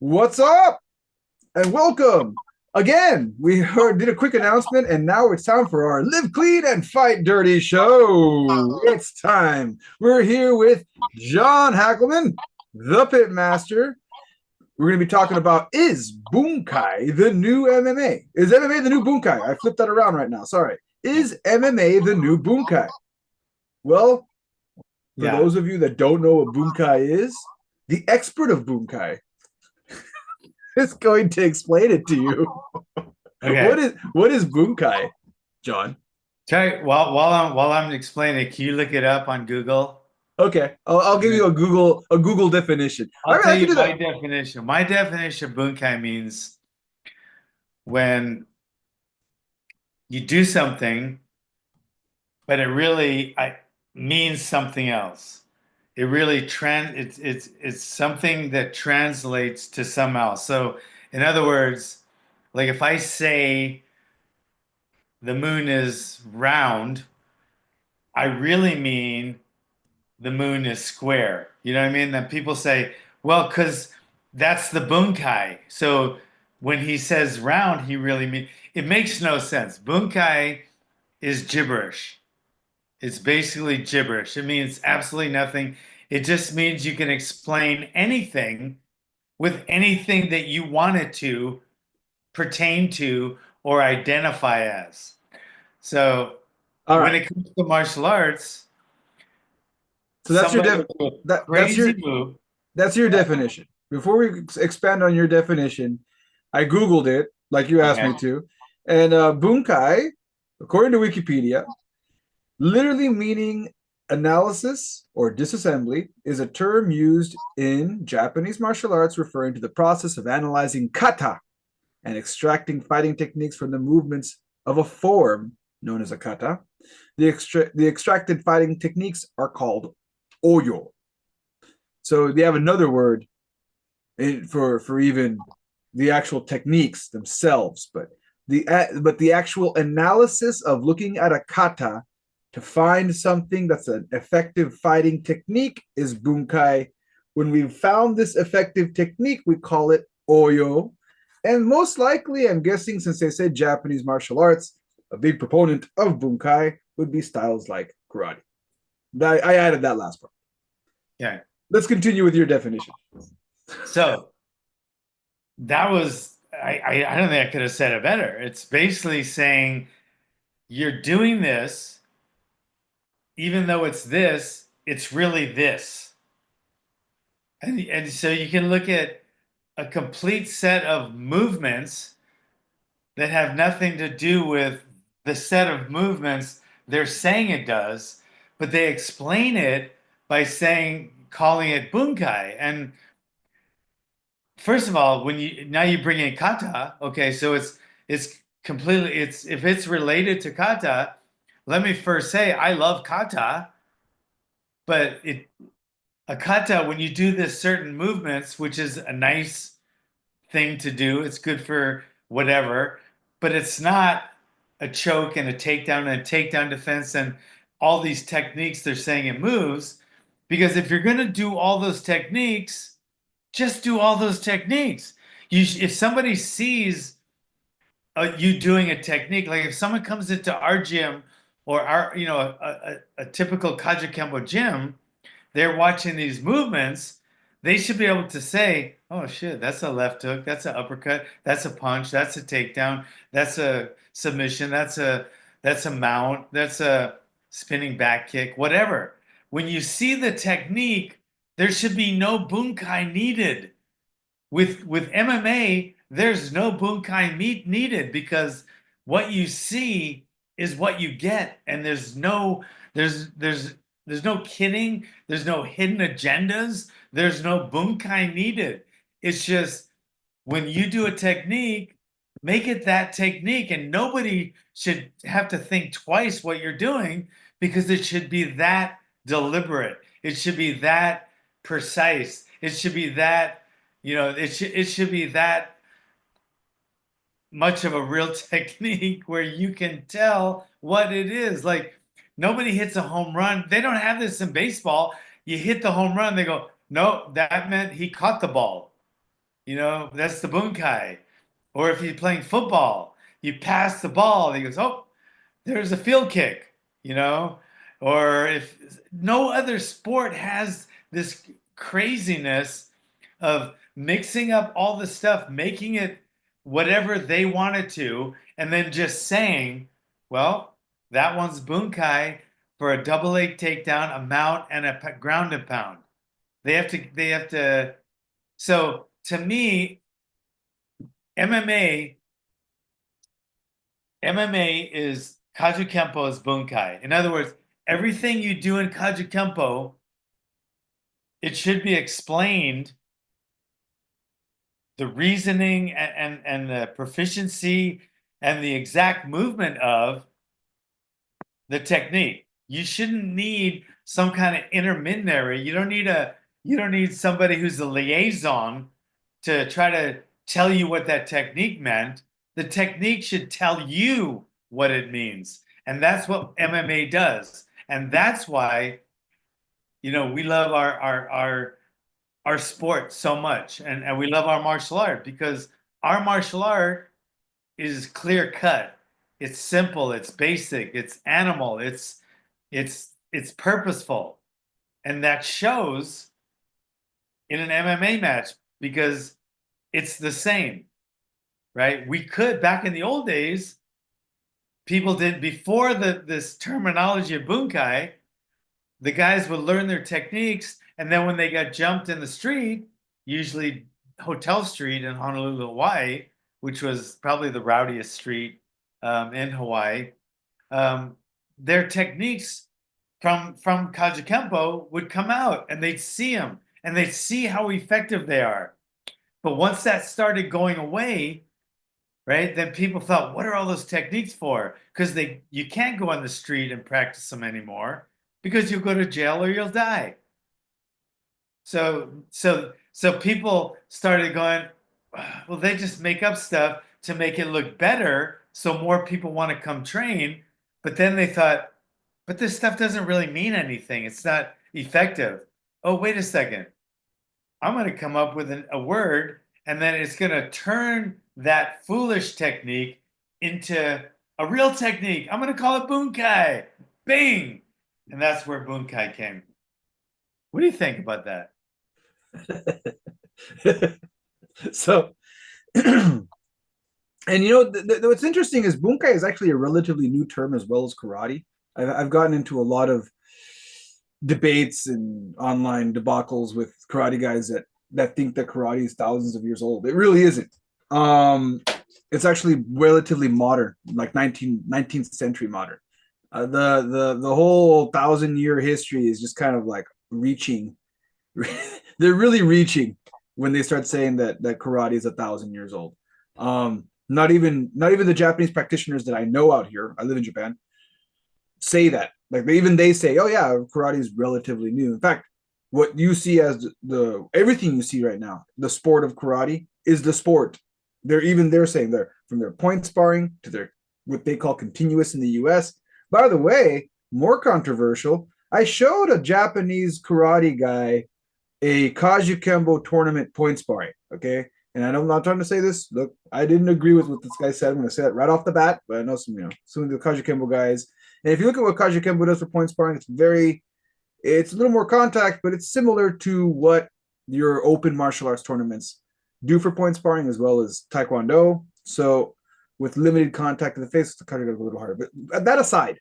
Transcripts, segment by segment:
What's up? And welcome again. Did a quick announcement, and now it's time for our Live Clean and Fight Dirty show. It's time. We're here with John Hackelman, the Pit Master. We're going to be talking about is Bunkai the new MMA? Is MMA the new Bunkai? I flipped that around right now. Sorry. Is MMA the new Bunkai? Well, for Yeah. those of you that don't know what Bunkai is, the expert of Bunkai is going to explain it to you. Okay. What is bunkai, John? Try while I'm explaining, can you look it up on Google? Okay, I'll give you Okay. a Google definition. All I'll right, tell I can you do my that. definition. My definition of bunkai means when you do something, but it really means something else. It really it's something that translates to some else. So, in other words, like if I say the moon is round, I really mean the moon is square. You know what I mean? Then people say, well, because that's the bunkai. So when he says round, he really means it makes no sense. Bunkai is gibberish. It's basically gibberish. It means absolutely nothing. It just means you can explain anything with anything that you want it to pertain to or identify as. So All when right, it comes to martial arts, so that's your somebody def will do a that crazy move. that's your definition. Before we expand on your definition, I googled it like you asked Okay. me to, and bunkai, according to Wikipedia, literally meaning analysis or disassembly, is a term used in Japanese martial arts referring to the process of analyzing kata and extracting fighting techniques from the movements of a form known as a kata. The extracted fighting techniques are called oyo. So they have another word for even the actual techniques themselves, but the actual analysis of looking at a kata to find something that's an effective fighting technique is bunkai. When we've found this effective technique, we call it oyo. And most likely, I'm guessing, since they said Japanese martial arts, a big proponent of bunkai would be styles like karate. I added that last part. Yeah. Let's continue with your definition. So that was I don't think I could have said it better. It's basically saying you're doing this, even though it's this, it's really this. And so you can look at a complete set of movements that have nothing to do with the set of movements they're saying it does, but they explain it by calling it bunkai. And first of all, when you now you bring in kata, okay, so it's completely it's if it's related to kata, let me first say I love kata, but a kata when you do this certain movements, which is a nice thing to do, it's good for whatever, but it's not a choke and a takedown defense and all these techniques they're saying it moves. Because if you're gonna do all those techniques, just do all those techniques. If somebody sees you doing a technique, like if someone comes into our gym or our, a typical Kaja Kempo gym, they're watching these movements, they should be able to say, oh shit, that's a left hook, that's an uppercut, that's a punch, that's a takedown, that's a submission, that's a mount, that's a spinning back kick, whatever. When you see the technique, there should be no bunkai needed. With MMA, there's no bunkai meat needed because what you see is what you get, and there's no kidding, there's no hidden agendas, there's no bunkai needed. It's just when you do a technique, make it that technique, and nobody should have to think twice what you're doing because it should be that deliberate. It should be that precise. It should be that, it should be that much of a real technique where you can tell what it is. Like nobody hits a home run. They don't have this in baseball. You hit the home run, they go, no, that meant he caught the ball. You know, that's the bunkai. Or if you're playing football, you pass the ball, and he goes, "Oh, there's a field kick," you know? Or if no other sport has this craziness of mixing up all the stuff, making it whatever they wanted to, and then just saying, well, that one's bunkai for a double leg takedown, a mount, and a ground and pound. They have to. So to me, MMA MMA is Kaju Kempo is Bunkai. In other words, everything you do in Kaju Kempo, it should be explained, the reasoning and the proficiency and the exact movement of the technique. You shouldn't need some kind of intermediary. You don't need somebody who's a liaison to try to tell you what that technique meant. The technique should tell you what it means. And that's what MMA does. And that's why, you know, we love our sport so much, and we love our martial art, because our martial art is clear cut. It's simple, it's basic, it's animal, it's purposeful. And that shows in an MMA match because it's the same, right? We could, back in the old days, people did, before this terminology of bunkai, the guys would learn their techniques, and then when they got jumped in the street, usually Hotel Street in Honolulu, Hawaii, which was probably the rowdiest street in Hawaii, um, their techniques from Kajikempo would come out, and they'd see them, and they'd see how effective they are. But once that started going away, right, then people thought, what are all those techniques for? Because you can't go on the street and practice them anymore, because you'll go to jail or you'll die. So people started going, well, they just make up stuff to make it look better, so more people want to come train. But then they thought, but this stuff doesn't really mean anything. It's not effective. Oh, wait a second. I'm going to come up with a word, and then it's going to turn that foolish technique into a real technique. I'm going to call it bunkai. Bing! And that's where bunkai came. What do you think about that? So, and you know, what's interesting is bunkai is actually a relatively new term as well as karate. I've gotten into a lot of debates and online debacles with karate guys that think that karate is thousands of years old. It really isn't. It's actually relatively modern, like 19th century modern. The whole 1,000 year history is just kind of like reaching. They're really reaching when they start saying that karate is 1,000 years old. Not even the Japanese practitioners that I know out here. I live in Japan. Say that, like they say, oh yeah, karate is relatively new. In fact, what you see as the everything you see right now, the sport of karate is the sport. They're saying they're from their point sparring to their what they call continuous in the US. By the way, more controversial, I showed a Japanese karate guy a Kaju Kembo tournament point sparring. Okay. And I'm not trying to say this. Look, I didn't agree with what this guy said. I'm going to say it right off the bat, but I know some of the Kaju Kembo guys. And if you look at what Kaju Kembo does for point sparring, it's a little more contact, but it's similar to what your open martial arts tournaments do for point sparring, as well as Taekwondo. So with limited contact to the face, it's kind of a little harder. But that aside,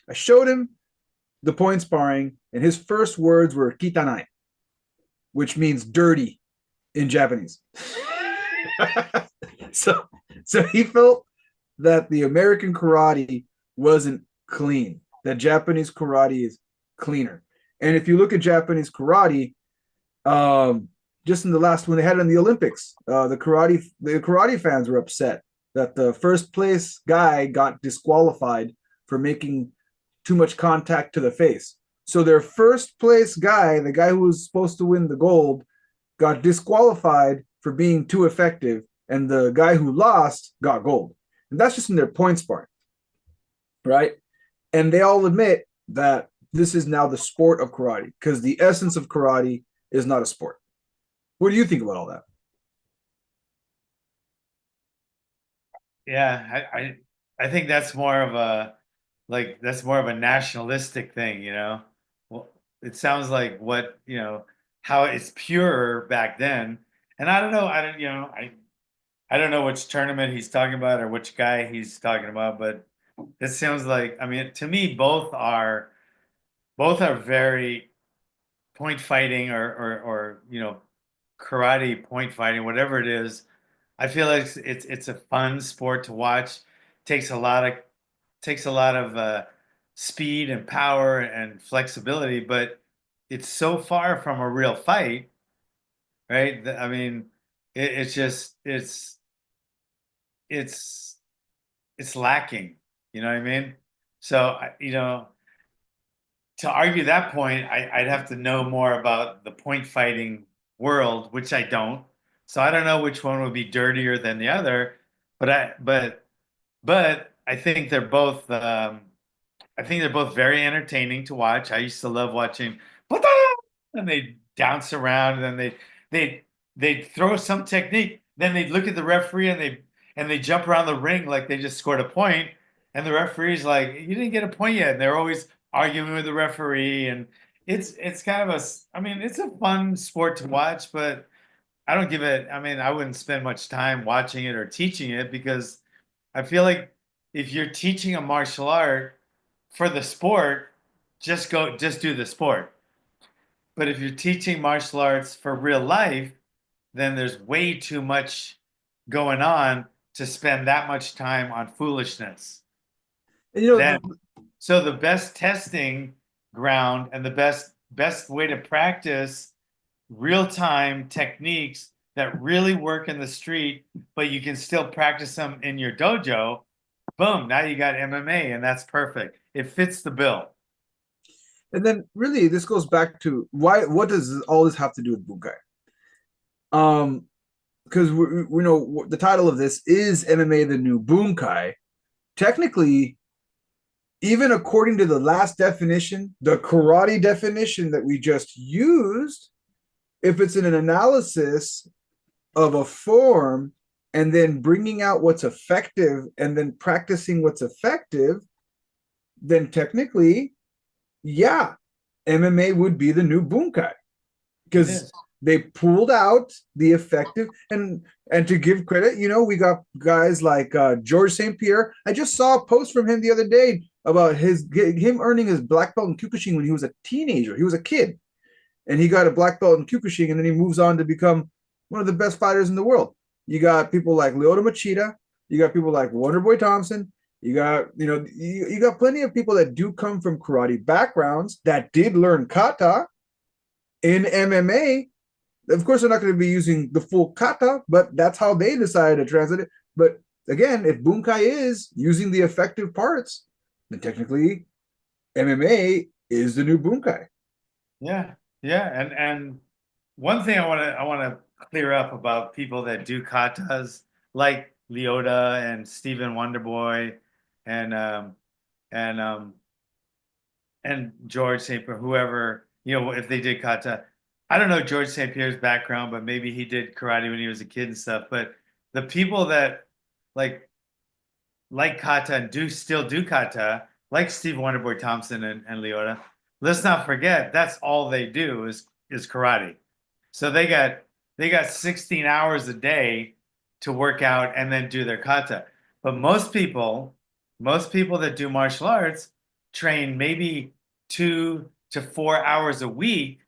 I showed him the point sparring, and his first words were kitanai, which means dirty in Japanese. so so he felt that the American karate wasn't clean. That Japanese karate is cleaner. And if you look at Japanese karate, just in the last one they had in the Olympics, the karate fans were upset that the first place guy got disqualified for making too much contact to the face. So their first place guy, the guy who was supposed to win the gold, got disqualified for being too effective, and the guy who lost got gold. And that's just in their point sparring, right? And they all admit that this is now the sport of karate because the essence of karate is not a sport. What do you think about all that? Yeah, I think that's more of a that's more of a nationalistic thing, you know. Well, it sounds like what, you know, how it's pure back then. And I don't know, I don't, you know, I don't know which tournament he's talking about or which guy he's talking about, but it sounds like, I mean, to me, both are very point fighting or you know, karate point fighting, whatever it is. I feel like it's a fun sport to watch. Takes a lot of takes a lot of speed and power and flexibility, but it's so far from a real fight, right? I mean, it's just it's it's lacking. You know what I mean? So you know, to argue that point, I'd have to know more about the point fighting world, which I don't. So I don't know which one would be dirtier than the other, but I think they're both very entertaining to watch. I used to love watching and they dance around and then they they'd throw some technique, then they'd look at the referee and they jump around the ring like they just scored a point, and the referee's like, you didn't get a point yet. And they're always arguing with the referee, and it's kind of I mean, it's a fun sport to watch, but I don't give it, I mean, I wouldn't spend much time watching it or teaching it because I feel like if you're teaching a martial art for the sport, just do the sport. But if you're teaching martial arts for real life, then there's way too much going on to spend that much time on foolishness. And you know, Then, so the best testing ground and the best way to practice real-time techniques that really work in the street, but you can still practice them in your dojo. Boom, now you got MMA, and that's perfect. It fits the bill. and then really this goes back to why. What does all this have to do with bunkai? Um, because we know the title of this is MMA the New Bunkai. Technically, even according to the last definition, the karate definition that we just used, if it's in an analysis of a form and then bringing out what's effective and then practicing what's effective, then technically, yeah, MMA would be the new bunkai It because is. they pulled out the effective and to give credit, you know, we got guys like George St. Pierre. I just saw a post from him the other day about him earning his black belt in Kyokushin when he was a teenager. He was a kid, and he got a black belt in Kyokushin, and then he moves on to become one of the best fighters in the world. You got people like Lyoto Machida. You got people like Wonderboy Thompson. You got, you know, you got plenty of people that do come from karate backgrounds that did learn kata in MMA. Of course, they're not going to be using the full kata, but that's how they decided to translate it. But again, if bunkai is using the effective parts, then technically MMA is the new bunkai. Yeah, yeah, and one thing I want to clear up about people that do katas like Leota and Stephen Wonderboy and and um and George St. Pierre, whoever, you know, if they did kata. I don't know George St. Pierre's background, but maybe he did karate when he was a kid and stuff. But the people that like like kata and do still do kata, like Steve Wonderboy Thompson and Leota, let's not forget that's all they do is karate. So they got 16 hours a day to work out and then do their kata. But most people that do martial arts train maybe 2 to 4 hours a week.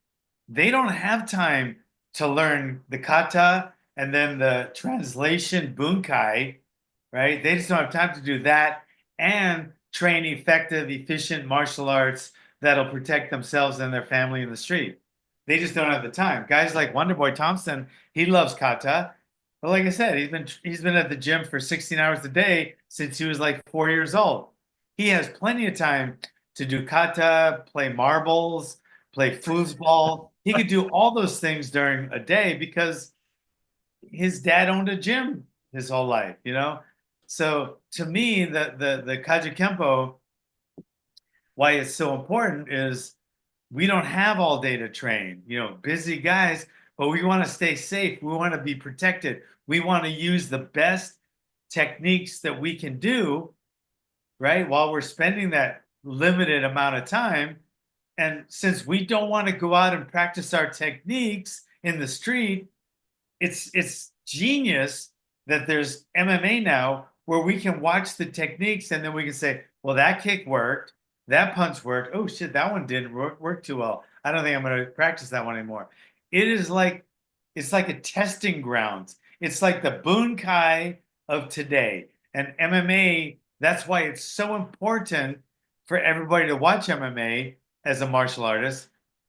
They don't have time to learn the kata and then the translation bunkai, right? They just don't have time to do that and train effective, efficient martial arts that'll protect themselves and their family in the street. They just don't have the time. Guys like Wonderboy Thompson, he loves kata. But like I said, he's been at the gym for 16 hours a day since he was like 4 years old. He has plenty of time to do kata, play marbles, play foosball. He could do all those things during a day because his dad owned a gym his whole life, you know? So to me, the Kaji Kempo, why it's so important is we don't have all day to train, you know, busy guys, but we want to stay safe. We want to be protected. We want to use the best techniques that we can do, right, while we're spending that limited amount of time. And since we don't want to go out and practice our techniques in the street, it's genius that there's MMA now where we can watch the techniques and then we can say, well, that kick worked, that punch worked. Oh shit, that one didn't work too well. I don't think I'm going to practice that one anymore. It is like it's like a testing grounds. It's like the bunkai of today. And MMA, that's why it's so important for everybody to watch MMA as a martial artist.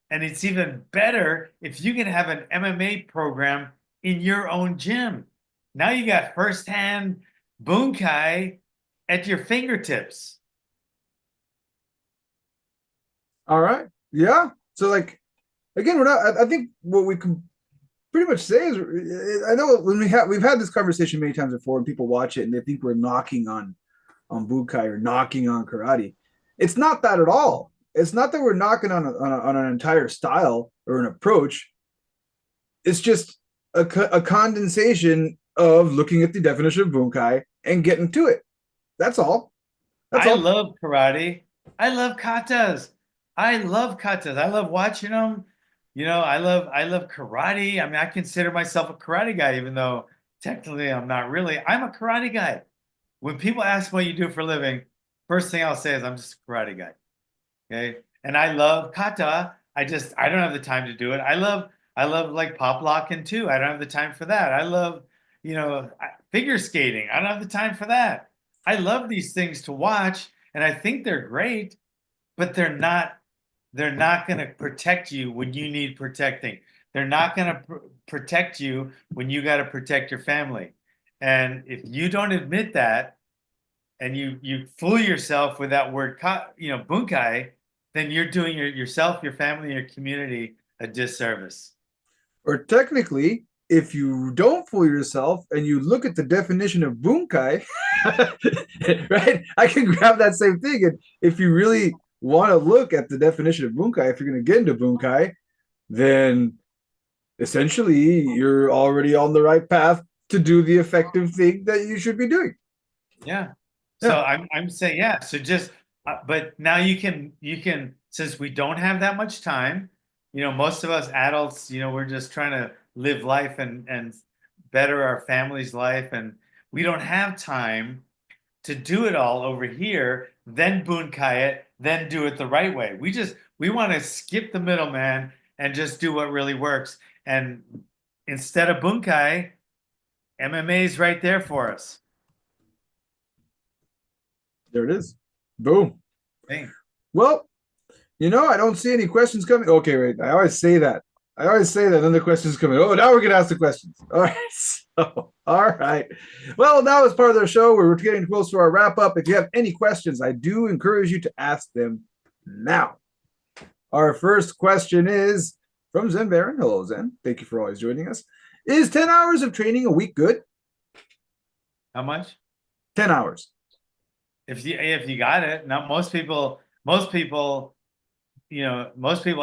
And it's even better if you can have an MMA program in your own gym. Now you got firsthand bunkai at your fingertips. All right. Yeah. So like again, we're not. I think what we can pretty much say is, I know when we've had this conversation many times before, and people watch it and they think we're knocking on Bunkai or knocking on karate. It's not that at all. It's not that we're knocking on an entire style or an approach. It's just a condensation of looking at the definition of Bunkai and getting to it. That's all. That's I all. love karate. I love katas. I love katas. I love watching them. I love karate. I mean, I consider myself a karate guy, even though technically I'm not really. I'm a karate guy. When people ask what you do for a living, first thing I'll say is I'm just a karate guy. Okay. And I love kata. I don't have the time to do it. I love like pop locking too. I don't have the time for that. I love, figure skating. I don't have the time for that. I love these things to watch and I think they're great, but they're not going to protect you when you need protecting. They're not going to protect you when you got to protect your family. And if you don't admit that, and you fool yourself with that word, bunkai, then you're doing yourself, your family, your community a disservice. Or technically, if you don't fool yourself and you look at the definition of bunkai, right? I can grab that same thing. And if you really want to look at the definition of bunkai, if you're going to get into bunkai, then essentially you're already on the right path to do the effective thing that you should be doing. Yeah. So Yeah. I'm saying, yeah. So just, but now you can since we don't have that much time, most of us adults, we're just trying to live life and better our family's life, and we don't have time to do it all over here, then bunkai it, then do it the right way. We want to skip the middleman and just do what really works. And instead of bunkai, MMA is right there for us. There it is. Boom. Hey. Well, I don't see any questions coming. Okay, wait. I always say that. Then the questions come in. Oh, now we're gonna ask the questions. All right. So, all right. Well, now as part of the show, we're getting close to our wrap up. If you have any questions, I do encourage you to ask them now. Our first question is from Zen Baron. Hello, Zen. Thank you for always joining us. Is 10 hours of training a week good? How much? 10 hours. If you got it. Now most people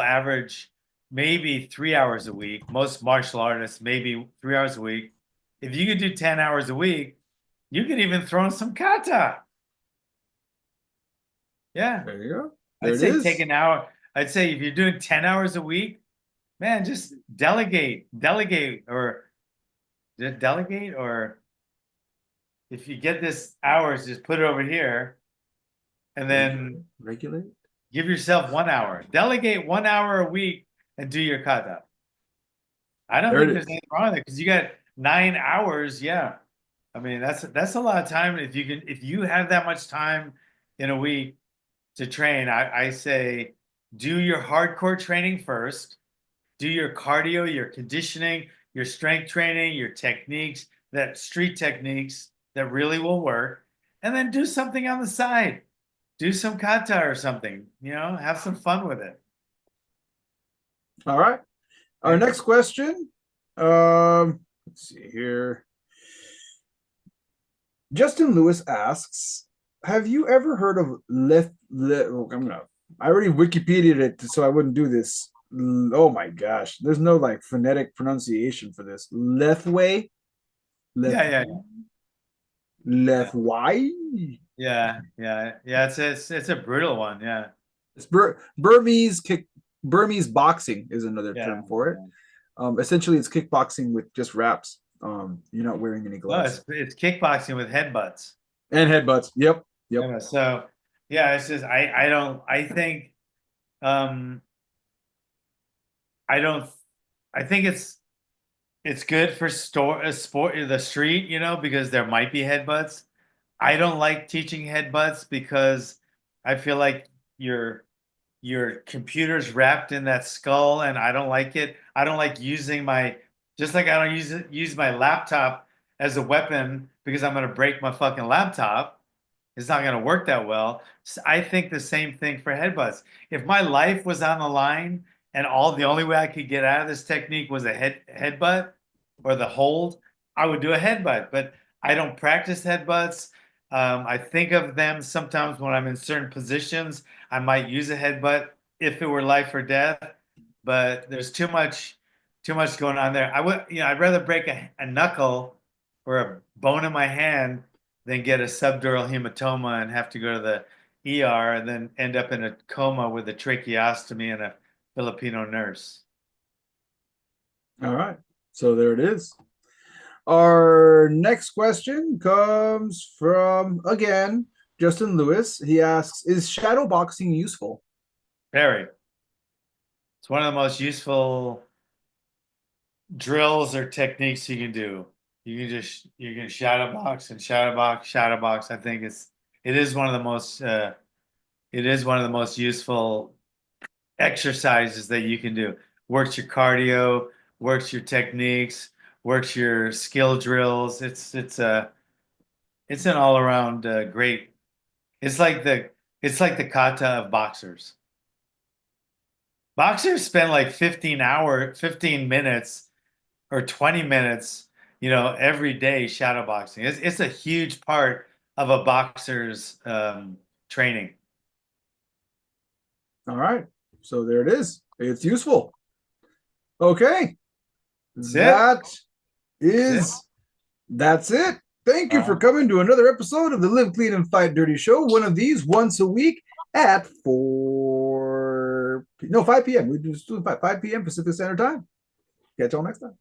average maybe 3 hours a week. Most martial artists maybe 3 hours a week. If you could do 10 hours a week, you could even throw in some kata. Yeah. There you go. There I'd it say is. take an hour. I'd say if you're doing 10 hours a week, man, just delegate, or if you get this hours, just put it over here and then Regulate. give yourself 1 hour. Delegate 1 hour a week and do your kata. I don't There think it there's is. anything wrong with it because you got 9 hours. Yeah. I mean, that's a lot of time. If you have that much time in a week to train, I say do your hardcore training first, do your cardio, your conditioning, your strength training, your techniques, that street techniques that really will work, and then do something on the side. Do some kata or something, have some fun with it. All right. Our Okay. next question. Let's see here. Justin Lewis asks, "Have you ever heard of I already Wikipedia'd it, so I wouldn't do this. Oh my gosh, there's no like phonetic pronunciation for this. Lethway, Leth. Yeah, yeah. left wide. Yeah. It's a brutal one. Yeah. It's Burmese kick. Burmese boxing is another Yeah. term for it. Yeah. Essentially, it's kickboxing with just wraps. You're not wearing any No, gloves it's kickboxing with headbutts. and headbutts. Yep, yep. Yeah. So yeah, it's just I don't I think um I don't I think it's good for sport the street, because there might be headbutts. I don't like teaching headbutts because I feel like your your computer's wrapped in that skull, and I don't like it. I don't like using my just like I don't use my laptop as a weapon because I'm gonna break my fucking laptop. It's not going to work that well. I think the same thing for headbutts. If my life was on the line and the only way I could get out of this technique was a headbutt or the hold, I would do a headbutt. But I don't practice headbutts. I think of them sometimes when I'm in certain positions. I might use a headbutt if it were life or death. But there's too much going on there. I'd rather break a knuckle or a bone in my hand then get a subdural hematoma and have to go to the ER and then end up in a coma with a tracheostomy and a Filipino nurse. All right. So there it is. Our next question comes from, again, Justin Lewis. He asks, is shadow boxing useful? Very. It's one of the most useful drills or techniques you can do. You can shadow box and shadow box, shadow box. I think it is one of the most useful exercises that you can do. Works your cardio, works your techniques, works your skill drills. It's an all around great. It's like the kata of boxers. Boxers spend like 15 minutes or 20 minutes, every day shadow boxing. It's a huge part of a boxer's training. All right. So there it is. It's useful. Okay. That's it. That That's it. is that's it. Thank you for Uh, coming to another episode of the Live Clean and Fight Dirty Show. One of these once a week at 5 p.m. We do 5 p.m. Pacific Standard Time. Catch y'all next time.